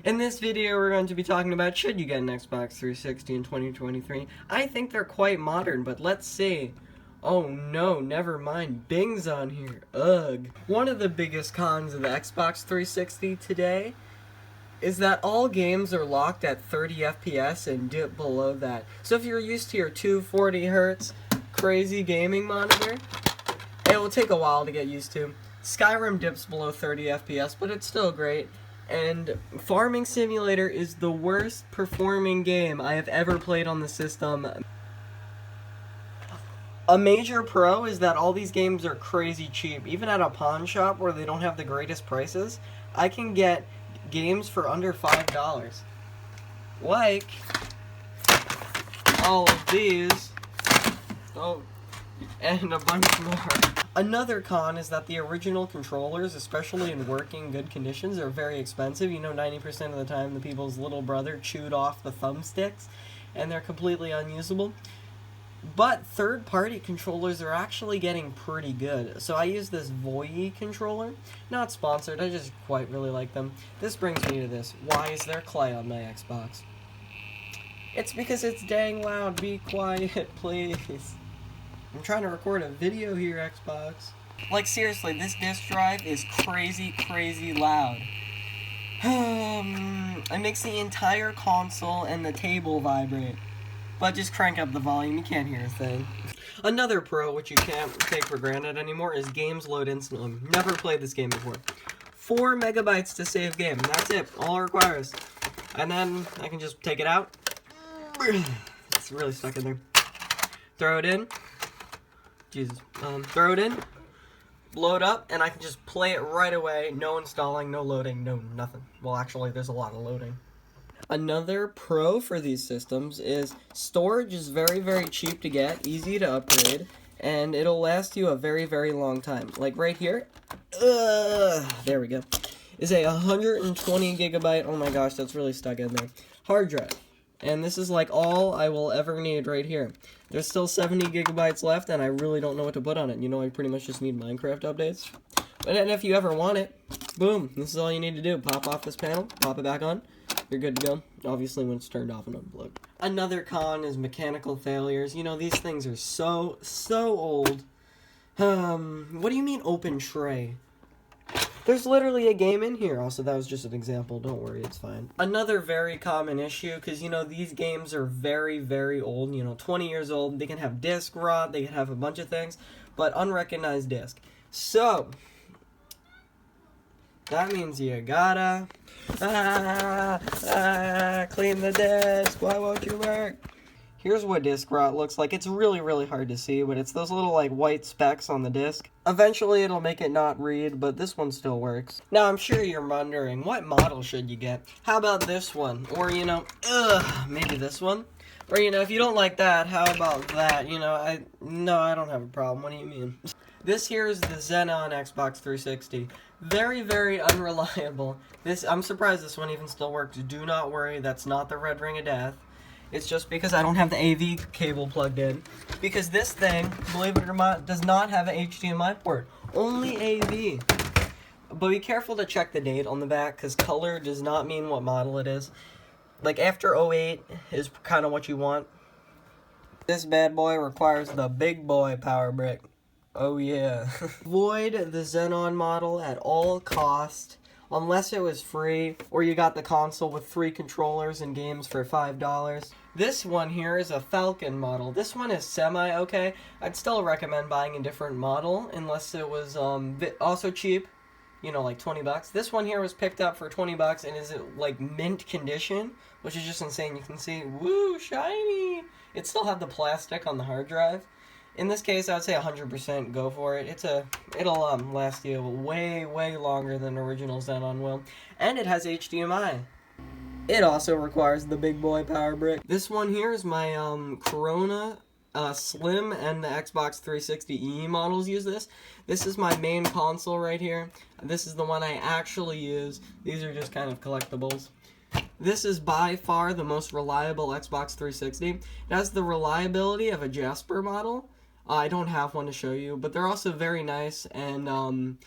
In this video, we're going to be talking about should you get an Xbox 360 in 2023. I think they're quite modern, but let's see. Oh no, never mind. Bing's on here. Ugh. One of the biggest cons of the Xbox 360 today is that all games are locked at 30 FPS and dip below that. So if you're used to your 240 hertz crazy gaming monitor, it will take a while to get used to. Skyrim dips below 30 FPS, but it's still great. And Farming Simulator is the worst performing game I have ever played on the system. A major pro is that all these games are crazy cheap. Even at a pawn shop where they don't have the greatest prices, I can get games for under $5. Like all of these. Oh, and a bunch more. Another con is that the original controllers, especially in working good conditions, are very expensive. You know, 90% of the time the people's little brother chewed off the thumbsticks and they're completely unusable. But third-party controllers are actually getting pretty good. So I use this Voy controller. Not sponsored, I just quite really like them. This brings me to this. Why is there clay on my Xbox? It's because it's dang loud. Be quiet, please. I'm trying to record a video here, Xbox. Like, seriously, this disk drive is crazy loud. It makes the entire console and the table vibrate. But just crank up the volume, you can't hear a thing. Another pro, which you can't take for granted anymore, is games load instantly. Never played this game before. 4 megabytes to save game, that's it, all it requires. And then I can just take it out. It's really stuck in there. Throw it in. Jesus. Throw it in, blow it up, and I can just play it right away. No installing, no loading, no nothing. Well, actually, there's a lot of loading. Another pro for these systems is storage is very cheap to get, easy to upgrade, and it'll last you a very long time. Like right here, there we go, is a 120 gigabyte, oh my gosh, that's really stuck in there, hard drive. And this is like all I will ever need right here. There's still 70 gigabytes left, and I really don't know what to put on it. You know, I pretty much just need Minecraft updates. And if you ever want it, boom, this is all you need to do. Pop off this panel, pop it back on, you're good to go. Obviously when it's turned off and unplugged. Another con is mechanical failures. You know, these things are so old. What do you mean open tray? There's literally a game in here. Also, that was just an example. Don't worry, it's fine. Another very common issue, because, you know, these games are very old. You know, 20 years old. They can have disk rot. They can have a bunch of things. But unrecognized disk. So, that means you gotta clean the disk. Why won't you work? Here's what disk rot looks like. It's really hard to see, but it's those little, like, white specks on the disk. Eventually, it'll make it not read, but this one still works. Now, I'm sure you're wondering, what model should you get? How about this one? Or, you know, maybe this one? Or, you know, if you don't like that, how about that? You know, I don't have a problem. What do you mean? This here is the Xenon Xbox 360. Very unreliable. I'm surprised this one even still works. Do not worry, that's not the red ring of death. It's just because I don't have the AV cable plugged in. Because this thing, believe it or not, does not have an HDMI port. Only AV. But be careful to check the date on the back, because color does not mean what model it is. Like, after 08 is kind of what you want. This bad boy requires the big boy power brick. Oh yeah. Avoid the Xenon model at all cost. Unless it was free, or you got the console with 3 controllers and games for $5. This one here is a Falcon model. This one is semi-okay. I'd still recommend buying a different model, unless it was also cheap, you know, like 20 bucks. This one here was picked up for 20 bucks and is like mint condition, which is just insane. You can see, woo, shiny! It still had the plastic on the hard drive. In this case, I would say 100% go for it. It'll last you way longer than original Xenon will. And it has HDMI. It also requires the big boy power brick. This one here is my Corona Slim, and the Xbox 360e models use this. This is my main console right here. This is the one I actually use. These are just kind of collectibles. This is by far the most reliable Xbox 360. It has the reliability of a Jasper model. I don't have one to show you, but they're also very nice, and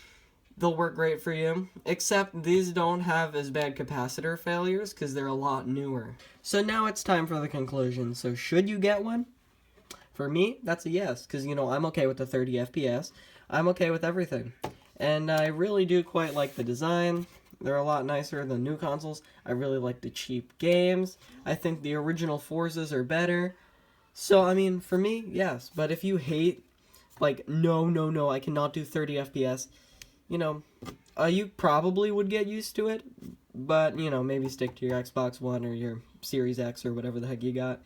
they'll work great for you. Except these don't have as bad capacitor failures because they're a lot newer. So now it's time for the conclusion. So should you get one? For me, that's a yes, because, you know, I'm okay with the 30 FPS. I'm okay with everything. And I really do quite like the design. They're a lot nicer than new consoles. I really like the cheap games. I think the original Forzas are better. So, I mean, for me, yes. But if you hate, like, no, I cannot do 30 FPS, you know, you probably would get used to it. But, you know, maybe stick to your Xbox One or your Series X or whatever the heck you got.